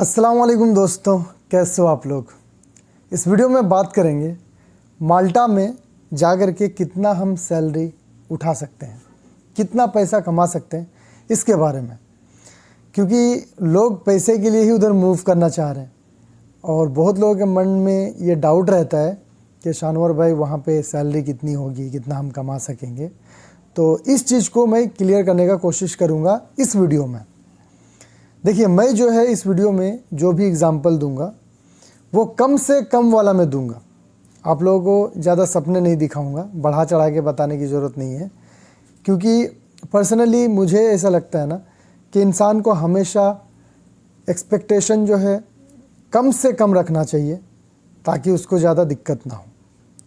अस्सलाम वालेकुम दोस्तों, कैसे हो आप लोग। इस वीडियो में बात करेंगे माल्टा में जाकर के कितना हम सैलरी उठा सकते हैं, कितना पैसा कमा सकते हैं, इसके बारे में। क्योंकि लोग पैसे के लिए ही उधर मूव करना चाह रहे हैं और बहुत लोगों के मन में ये डाउट रहता है कि शानवर भाई वहाँ पे सैलरी कितनी होगी, कितना हम कमा सकेंगे। तो इस चीज़ को मैं क्लियर करने का कोशिश करूँगा इस वीडियो में। देखिए, मैं जो है इस वीडियो में जो भी एग्ज़ाम्पल दूंगा वो कम से कम वाला मैं दूंगा। आप लोगों को ज़्यादा सपने नहीं दिखाऊंगा, बढ़ा चढ़ा के बताने की ज़रूरत नहीं है। क्योंकि पर्सनली मुझे ऐसा लगता है ना कि इंसान को हमेशा एक्सपेक्टेशन जो है कम से कम रखना चाहिए ताकि उसको ज़्यादा दिक्कत ना हो।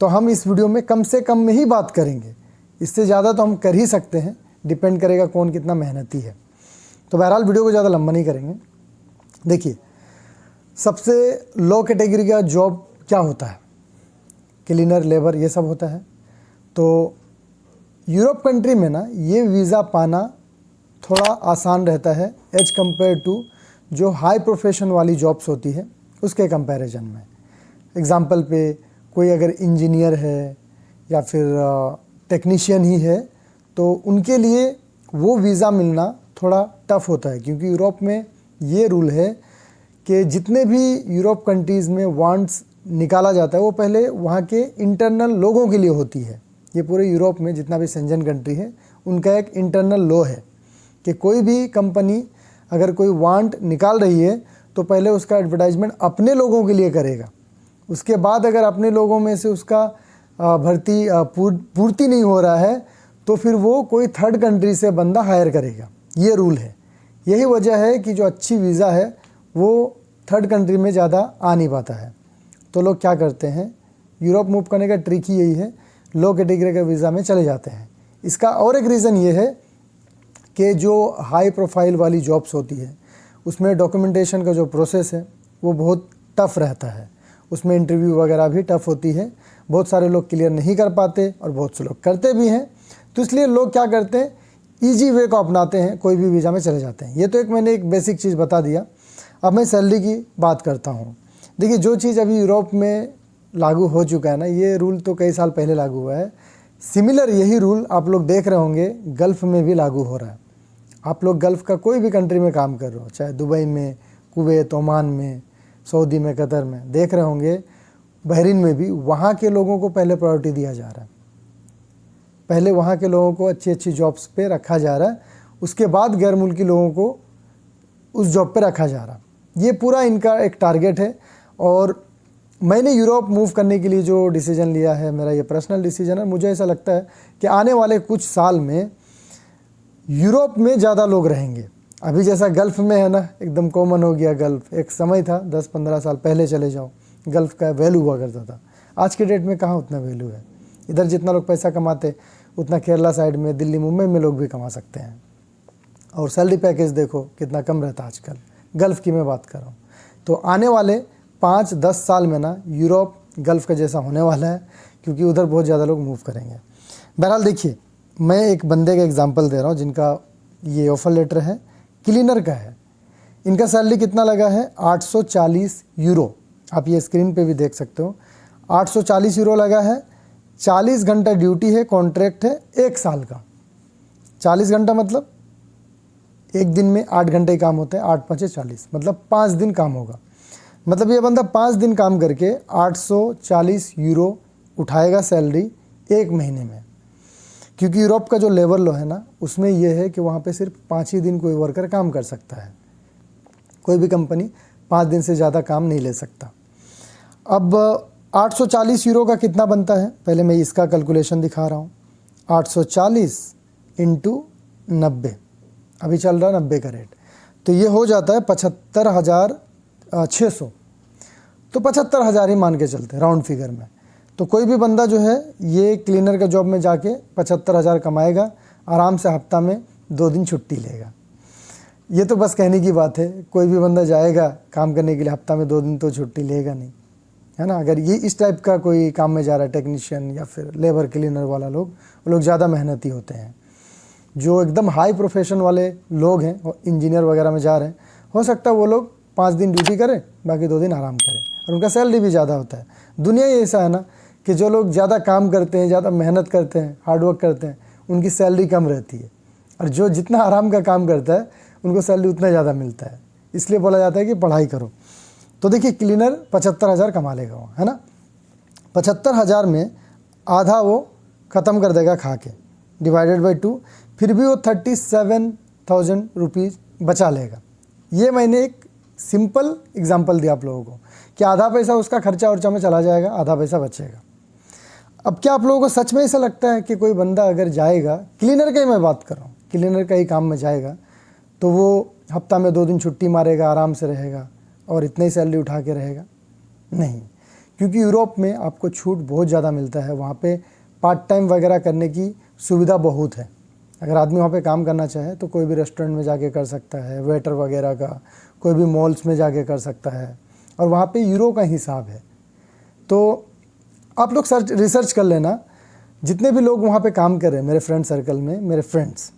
तो हम इस वीडियो में कम से कम में ही बात करेंगे, इससे ज़्यादा तो हम कर ही सकते हैं, डिपेंड करेगा कौन कितना मेहनती है। तो बहरहाल वीडियो को ज़्यादा लंबा नहीं करेंगे। देखिए, सबसे लो कैटेगरी का जॉब क्या होता है, क्लीनर, लेबर, ये सब होता है। तो यूरोप कंट्री में ना ये वीज़ा पाना थोड़ा आसान रहता है एज कम्पेयर टू जो हाई प्रोफेशन वाली जॉब्स होती है उसके कंपैरिजन में। एग्ज़ाम्पल पे कोई अगर इंजीनियर है या फिर टेक्नीशियन ही है तो उनके लिए वो वीज़ा मिलना थोड़ा टफ़ होता है। क्योंकि यूरोप में ये रूल है कि जितने भी यूरोप कंट्रीज़ में वांट्स निकाला जाता है वो पहले वहाँ के इंटरनल लोगों के लिए होती है। ये पूरे यूरोप में जितना भी शेंजन कंट्री है उनका एक इंटरनल लॉ है कि कोई भी कंपनी अगर कोई वांट निकाल रही है तो पहले उसका एडवर्टाइजमेंट अपने लोगों के लिए करेगा। उसके बाद अगर अपने लोगों में से उसका भर्ती पूर्ति नहीं हो रहा है तो फिर वो कोई थर्ड कंट्री से बंदा हायर करेगा। ये रूल है। यही वजह है कि जो अच्छी वीज़ा है वो थर्ड कंट्री में ज़्यादा आ नहीं पाता है। तो लोग क्या करते हैं, यूरोप मूव करने का ट्रिक ही यही है, लो कैटेगरी का वीज़ा में चले जाते हैं। इसका और एक रीज़न ये है कि जो हाई प्रोफाइल वाली जॉब्स होती है उसमें डॉक्यूमेंटेशन का जो प्रोसेस है वो बहुत टफ़ रहता है। उसमें इंटरव्यू वगैरह भी टफ़ होती है। बहुत सारे लोग क्लियर नहीं कर पाते और बहुत से लोग करते भी हैं। तो इसलिए लोग क्या करते हैं, ईजी वे को अपनाते हैं, कोई भी वीज़ा में चले जाते हैं। ये तो मैंने एक बेसिक चीज़ बता दिया। अब मैं सैलरी की बात करता हूँ। देखिए, जो चीज़ अभी यूरोप में लागू हो चुका है ना, ये रूल तो कई साल पहले लागू हुआ है। सिमिलर यही रूल आप लोग देख रहे होंगे गल्फ़ में भी लागू हो रहा है। आप लोग गल्फ़ का कोई भी कंट्री में काम कर रहे हो, चाहे दुबई में, कुवैत, ओमान में, सऊदी में, कतर में, देख रहे होंगे बहरीन में भी, वहाँ के लोगों को पहले प्रायोरिटी दिया जा रहा है। पहले वहाँ के लोगों को अच्छी अच्छी जॉब्स पे रखा जा रहा है, उसके बाद गैर मुल्की लोगों को उस जॉब पे रखा जा रहा है। ये पूरा इनका एक टारगेट है। और मैंने यूरोप मूव करने के लिए जो डिसीजन लिया है, मेरा ये पर्सनल डिसीजन है। मुझे ऐसा लगता है कि आने वाले कुछ साल में यूरोप में ज़्यादा लोग रहेंगे। अभी जैसा गल्फ़ में है ना, एकदम कॉमन हो गया गल्फ़। एक समय था 10-15 साल पहले चले जाओ, गल्फ़ का वैल्यू हुआ करता था। आज के डेट में कहाँ उतना वैल्यू है। इधर जितना लोग पैसा कमाते उतना केरला साइड में, दिल्ली, मुंबई में लोग भी कमा सकते हैं। और सैलरी पैकेज देखो कितना कम रहता है आजकल, गल्फ़ की मैं बात कर रहा हूँ। तो आने वाले 5-10 साल में ना यूरोप गल्फ़ का जैसा होने वाला है, क्योंकि उधर बहुत ज़्यादा लोग मूव करेंगे। बहरहाल देखिए, मैं एक बंदे का एग्जांपल दे रहा हूँ जिनका ये ऑफ़र लेटर है, क्लीनर का है। इनका सैलरी कितना लगा है, 840 यूरो। आप ये स्क्रीन पे भी देख सकते हो, 840 यूरो लगा है। 40 घंटा ड्यूटी है, कॉन्ट्रैक्ट है 1 साल का। 40 घंटा मतलब एक दिन में 8 घंटे ही काम होते हैं, 8×5 = 40, मतलब 5 दिन काम होगा। मतलब ये बंदा 5 दिन काम करके 840 यूरो उठाएगा सैलरी 1 महीने में। क्योंकि यूरोप का जो लेबर लॉ है ना, उसमें यह है कि वहाँ पे सिर्फ 5 ही दिन कोई वर्कर काम कर सकता है। कोई भी कंपनी 5 दिन से ज़्यादा काम नहीं ले सकता। अब 840 यूरो का कितना बनता है, पहले मैं इसका कैलकुलेशन दिखा रहा हूँ। 840 × 90, अभी चल रहा है 90 का रेट, तो ये हो जाता है 75,600। तो 75,000 ही मान के चलते हैं राउंड फिगर में। तो कोई भी बंदा जो है ये क्लीनर का जॉब में जाके 75,000 कमाएगा, आराम से हफ्ता में 2 दिन छुट्टी लेगा। ये तो बस कहने की बात है, कोई भी बंदा जाएगा काम करने के लिए, हफ्ता में 2 दिन तो छुट्टी लेगा नहीं, है ना। अगर ये इस टाइप का कोई काम में जा रहा है, टेक्नीशियन या फिर लेबर क्लीनर वाला लोग, वो लोग ज़्यादा मेहनती होते हैं। जो एकदम हाई प्रोफेशन वाले लोग हैं और इंजीनियर वगैरह में जा रहे हैं, हो सकता है वो लोग 5 दिन ड्यूटी करें, बाकी 2 दिन आराम करें, और उनका सैलरी भी ज़्यादा होता है। दुनिया ही ऐसा है ना कि जो लोग ज़्यादा काम करते हैं, ज़्यादा मेहनत करते हैं, हार्डवर्क करते हैं, उनकी सैलरी कम रहती है, और जो जितना आराम का काम करता है उनको सैलरी उतना ज़्यादा मिलता है। इसलिए बोला जाता है कि पढ़ाई करो। तो देखिए क्लीनर 75,000 कमा लेगा वो, है ना। 75,000 में आधा वो ख़त्म कर देगा खा के, डिवाइडेड बाई 2, फिर भी वो 37,000 रुपीज़ बचा लेगा। ये मैंने एक सिंपल एग्जांपल दिया आप लोगों को कि आधा पैसा उसका खर्चा वर्चा में चला जाएगा, आधा पैसा बचेगा। अब क्या आप लोगों को सच में ऐसा लगता है कि कोई बंदा अगर जाएगा, क्लीनर का ही मैं बात कर रहा हूँ, क्लीनर का ही काम में जाएगा, तो वो हफ्ता में 2 दिन छुट्टी मारेगा, आराम से रहेगा और इतनी ही सैलरी उठा के रहेगा? नहीं, क्योंकि यूरोप में आपको छूट बहुत ज़्यादा मिलता है। वहाँ पे पार्ट टाइम वगैरह करने की सुविधा बहुत है। अगर आदमी वहाँ पे काम करना चाहे तो कोई भी रेस्टोरेंट में जाके कर सकता है, वेटर वगैरह का, कोई भी मॉल्स में जाके कर सकता है, और वहाँ पे यूरो का हिसाब है। तो आप लोग रिसर्च कर लेना, जितने भी लोग वहाँ पे काम कर रहे हैं मेरे फ्रेंड सर्कल में, मेरे फ्रेंड्स,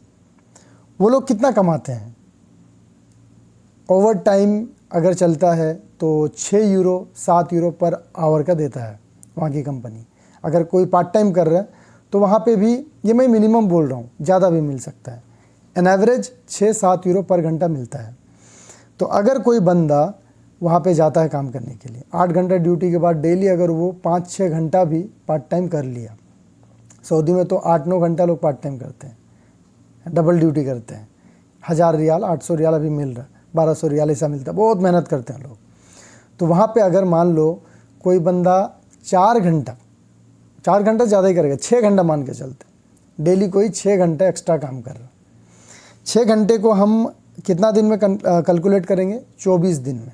वो लोग कितना कमाते हैं। ओवर टाइम अगर चलता है तो 6 यूरो 7 यूरो पर आवर का देता है वहाँ की कंपनी। अगर कोई पार्ट टाइम कर रहा है तो वहाँ पे भी, ये मैं मिनिमम बोल रहा हूँ, ज़्यादा भी मिल सकता है, एन एवरेज 6-7 यूरो पर घंटा मिलता है। तो अगर कोई बंदा वहाँ पे जाता है काम करने के लिए, 8 घंटा ड्यूटी के बाद डेली अगर वो 5-6 घंटा भी पार्ट टाइम कर लिया, सऊदी में तो 8-9 घंटा लोग पार्ट टाइम करते हैं, डबल ड्यूटी करते हैं, 1000 रियाल 800 रियाल अभी मिल रहा है, 1200 रियाल ऐसा मिलता है, बहुत मेहनत करते हैं लोग। तो वहाँ पे अगर मान लो कोई बंदा 4 घंटा ज़्यादा ही करेगा, 6 घंटा मान के चलते, डेली कोई 6 घंटे एक्स्ट्रा काम कर रहा, 6 घंटे को हम कितना दिन में कैलकुलेट करेंगे? 24 दिन में।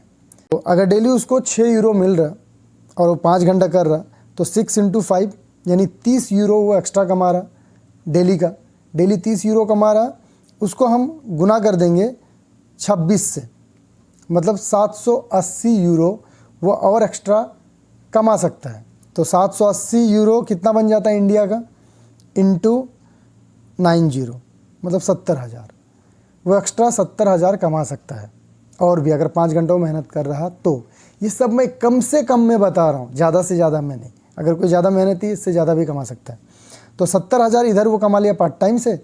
तो अगर डेली उसको 6 यूरो मिल रहा और वो 5 घंटा कर रहा, तो 6 × 5 यानी 30 यूरो वो एक्स्ट्रा कमा रहा डेली का। डेली 30 यूरो कमा रहा, उसको हम गुना कर देंगे 26 से, मतलब 780 यूरो वो और एक्स्ट्रा कमा सकता है। तो 780 यूरो कितना बन जाता है इंडिया का? इंटू 90, मतलब 70,000। वो एक्स्ट्रा 70,000 कमा सकता है, और भी अगर 5 घंटों में मेहनत कर रहा तो। ये सब मैं कम से कम में बता रहा हूँ, ज़्यादा से ज़्यादा मैं नहीं। अगर कोई ज़्यादा मेहनती है इससे ज़्यादा भी कमा सकता है। तो 70,000 इधर वो कमा लिया पार्ट टाइम से,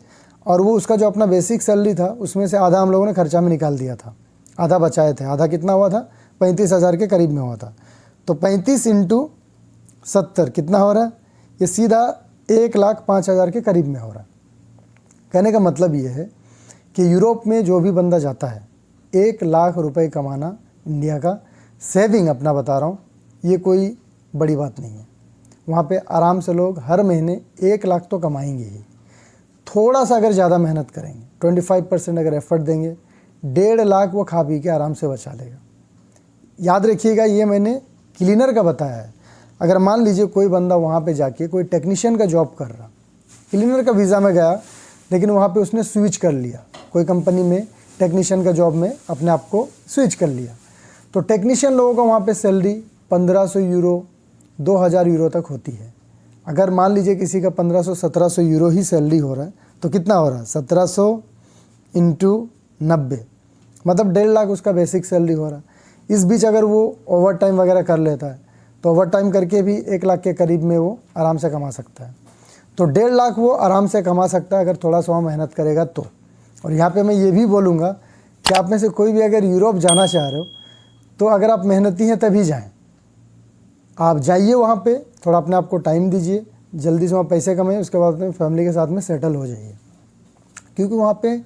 और वो उसका जो अपना बेसिक सैलरी था उसमें से आधा हम लोगों ने खर्चा में निकाल दिया था, आधा बचाए थे। आधा कितना हुआ था? 35,000 के करीब में हुआ था। तो 35 × 70 कितना हो रहा है? ये सीधा 1,05,000 के करीब में हो रहा है। कहने का मतलब ये है कि यूरोप में जो भी बंदा जाता है, 1 लाख रुपए कमाना इंडिया का, सेविंग अपना बता रहा हूँ, ये कोई बड़ी बात नहीं है। वहाँ पे आराम से लोग हर महीने 1 लाख तो कमाएंगे ही। थोड़ा सा अगर ज़्यादा मेहनत करेंगे, 25% अगर एफर्ट देंगे, 1.5 लाख वो खा पी के आराम से बचा लेगा। याद रखिएगा, ये मैंने क्लीनर का बताया है। अगर मान लीजिए कोई बंदा वहाँ पे जाके कोई टेक्नीशियन का जॉब कर रहा, क्लीनर का वीज़ा में गया, लेकिन वहाँ पे उसने स्विच कर लिया, कोई कंपनी में टेक्नीशियन का जॉब में अपने आप को स्विच कर लिया, तो टेक्नीशियन लोगों का वहाँ पे सैलरी 1500 यूरो 2000 यूरो तक होती है। अगर मान लीजिए किसी का 1500-1700 यूरो ही सैलरी हो रहा है, तो कितना हो रहा है? 1700 × 90, मतलब 1.5 लाख उसका बेसिक सैलरी हो रहा है। इस बीच अगर वो ओवर टाइम वगैरह कर लेता है तो ओवर टाइम करके भी 1 लाख के करीब में वो आराम से कमा सकता है। तो 1.5 लाख वो आराम से कमा सकता है अगर थोड़ा सा मेहनत करेगा तो। और यहाँ पे मैं ये भी बोलूँगा कि आप में से कोई भी अगर यूरोप जाना चाह रहे हो, तो अगर आप मेहनती हैं तभी जाएं। आप जाइए वहाँ पे, थोड़ा अपने आप को टाइम दीजिए, जल्दी से वहाँ पैसे कमाइए, उसके बाद अपने फैमिली के साथ में सेटल हो जाइए, क्योंकि वहाँ पे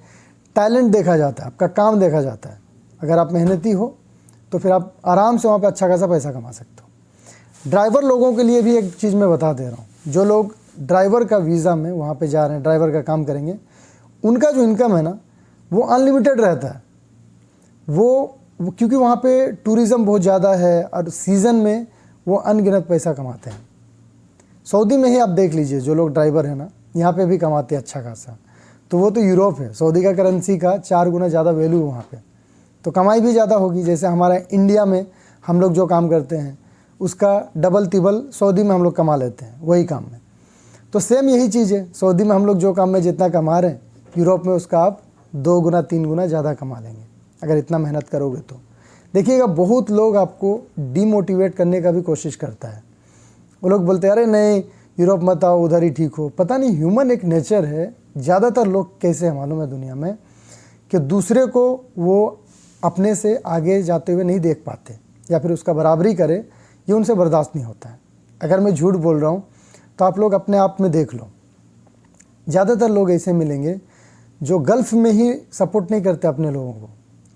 टैलेंट देखा जाता है, आपका काम देखा जाता है। अगर आप मेहनती हो तो फिर आप आराम से वहाँ पे अच्छा खासा पैसा कमा सकते हो। ड्राइवर लोगों के लिए भी एक चीज़ मैं बता दे रहा हूँ, जो लोग ड्राइवर का वीज़ा में वहाँ पे जा रहे हैं, ड्राइवर का काम करेंगे, उनका जो इनकम है ना वो अनलिमिटेड रहता है। वो क्योंकि वहाँ पे टूरिज़्म बहुत ज़्यादा है और सीज़न में वो अनगिनत पैसा कमाते हैं। सऊदी में ही आप देख लीजिए, जो लोग ड्राइवर हैं ना, यहाँ पे भी कमाते हैं अच्छा खासा। तो वो तो यूरोप है, सऊदी का करेंसी का 4 गुना ज़्यादा वैल्यू है वहाँ पे, तो कमाई भी ज़्यादा होगी। जैसे हमारा इंडिया में हम लोग जो काम करते हैं उसका डबल तिबल सऊदी में हम लोग कमा लेते हैं वही काम में। तो सेम यही चीज़ है, सऊदी में हम लोग जो काम में जितना कमा रहे हैं, यूरोप में उसका आप 2 गुना 3 गुना ज़्यादा कमा लेंगे अगर इतना मेहनत करोगे तो। देखिएगा, बहुत लोग आपको डीमोटिवेट करने का भी कोशिश करता है। वो लोग बोलते हैं अरे नहीं यूरोप मत आओ, उधर ही ठीक हो। पता नहीं ह्यूमन एक नेचर है, ज़्यादातर लोग कैसे हैं मालूम है दुनिया में, कि दूसरे को वो अपने से आगे जाते हुए नहीं देख पाते या फिर उसका बराबरी करे, ये उनसे बर्दाश्त नहीं होता है। अगर मैं झूठ बोल रहा हूँ तो आप लोग अपने आप में देख लो, ज़्यादातर लोग ऐसे मिलेंगे जो गल्फ़ में ही सपोर्ट नहीं करते अपने लोगों को,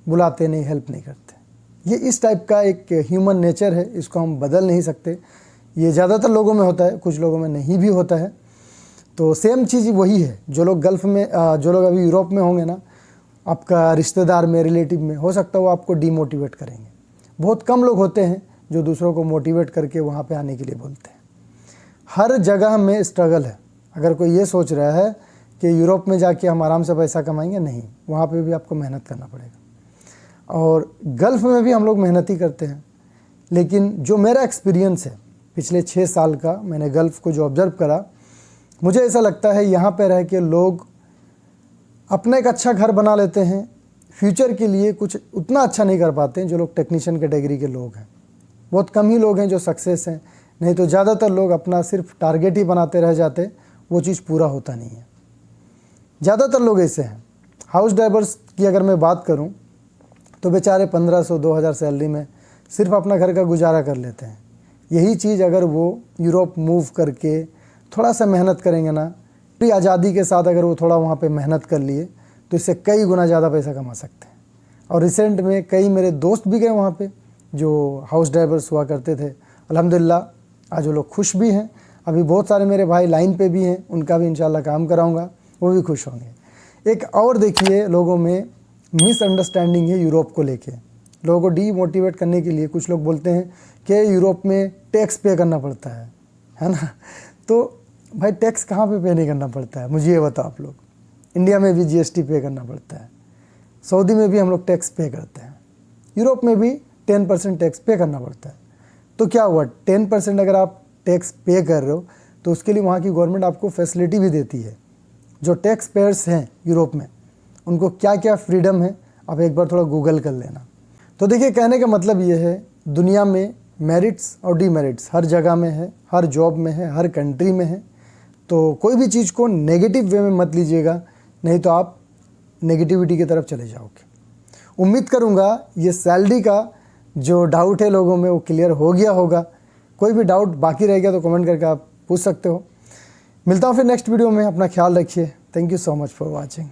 बुलाते नहीं, हेल्प नहीं करते। ये इस टाइप का एक ह्यूमन नेचर है, इसको हम बदल नहीं सकते। ये ज़्यादातर लोगों में होता है, कुछ लोगों में नहीं भी होता है। तो सेम चीज़ वही है, जो लोग गल्फ़ में जो लोग अभी यूरोप में होंगे ना, आपका रिश्तेदार में, रिलेटिव में, हो सकता है वो आपको डीमोटिवेट करेंगे। बहुत कम लोग होते हैं जो दूसरों को मोटिवेट करके वहाँ पे आने के लिए बोलते हैं। हर जगह में स्ट्रगल है। अगर कोई ये सोच रहा है कि यूरोप में जाके हम आराम से पैसा कमाएंगे, नहीं, वहाँ पे भी आपको मेहनत करना पड़ेगा। और गल्फ़ में भी हम लोग मेहनत ही करते हैं, लेकिन जो मेरा एक्सपीरियंस है पिछले 6 साल का, मैंने गल्फ़ को जो ऑब्ज़र्व करा, मुझे ऐसा लगता है यहाँ पे रह के लोग अपना एक अच्छा घर बना लेते हैं, फ्यूचर के लिए कुछ उतना अच्छा नहीं कर पाते हैं जो लोग टेक्नीशियन कैटेगरी के लोग हैं। बहुत कम ही लोग हैं जो सक्सेस हैं, नहीं तो ज़्यादातर लोग अपना सिर्फ टारगेट ही बनाते रह जाते, वो चीज़ पूरा होता नहीं है। ज़्यादातर लोग ऐसे हैं। हाउस ड्राइवर्स की अगर मैं बात करूं तो बेचारे 1500-2000 सैलरी में सिर्फ अपना घर का गुजारा कर लेते हैं। यही चीज़ अगर वो यूरोप मूव करके थोड़ा सा मेहनत करेंगे ना, पूरी आज़ादी के साथ अगर वो थोड़ा वहाँ पे मेहनत कर लिए तो इससे कई गुना ज़्यादा पैसा कमा सकते हैं। और रिसेंट में कई मेरे दोस्त भी गए वहाँ पे जो हाउस ड्राइवर्स हुआ करते थे। अल्हम्दुलिल्लाह आज वो लोग खुश भी हैं। अभी बहुत सारे मेरे भाई लाइन पे भी हैं, उनका भी इंशाल्लाह काम कराऊंगा, वो भी खुश होंगे। एक और देखिए, लोगों में मिसअंडरस्टैंडिंग है यूरोप को लेके। लोगों को डीमोटिवेट करने के लिए कुछ लोग बोलते हैं कि यूरोप में टैक्स पे करना पड़ता है ना। तो भाई टैक्स कहाँ पे नहीं करना पड़ता है, मुझे ये बताओ आप लोग। इंडिया में भी जीएसटी पे करना पड़ता है, सऊदी में भी हम लोग टैक्स पे करते हैं, यूरोप में भी 10% टैक्स पे करना पड़ता है। तो क्या हुआ, 10% अगर आप टैक्स पे कर रहे हो तो उसके लिए वहाँ की गवर्नमेंट आपको फैसिलिटी भी देती है। जो टैक्स पेयर्स हैं यूरोप में, उनको क्या क्या फ्रीडम है, आप एक बार थोड़ा गूगल कर लेना। तो देखिए, कहने का मतलब ये है, दुनिया में मेरिट्स और डीमेरिट्स हर जगह में है, हर जॉब में है, हर कंट्री में है। तो कोई भी चीज़ को नेगेटिव वे में मत लीजिएगा, नहीं तो आप नेगेटिविटी की तरफ चले जाओगे। उम्मीद करूँगा ये सैलरी का जो डाउट है लोगों में वो क्लियर हो गया होगा। कोई भी डाउट बाकी रह गया तो कमेंट करके आप पूछ सकते हो। मिलता हूँ फिर नेक्स्ट वीडियो में। अपना ख्याल रखिए। Thank you so much for watching.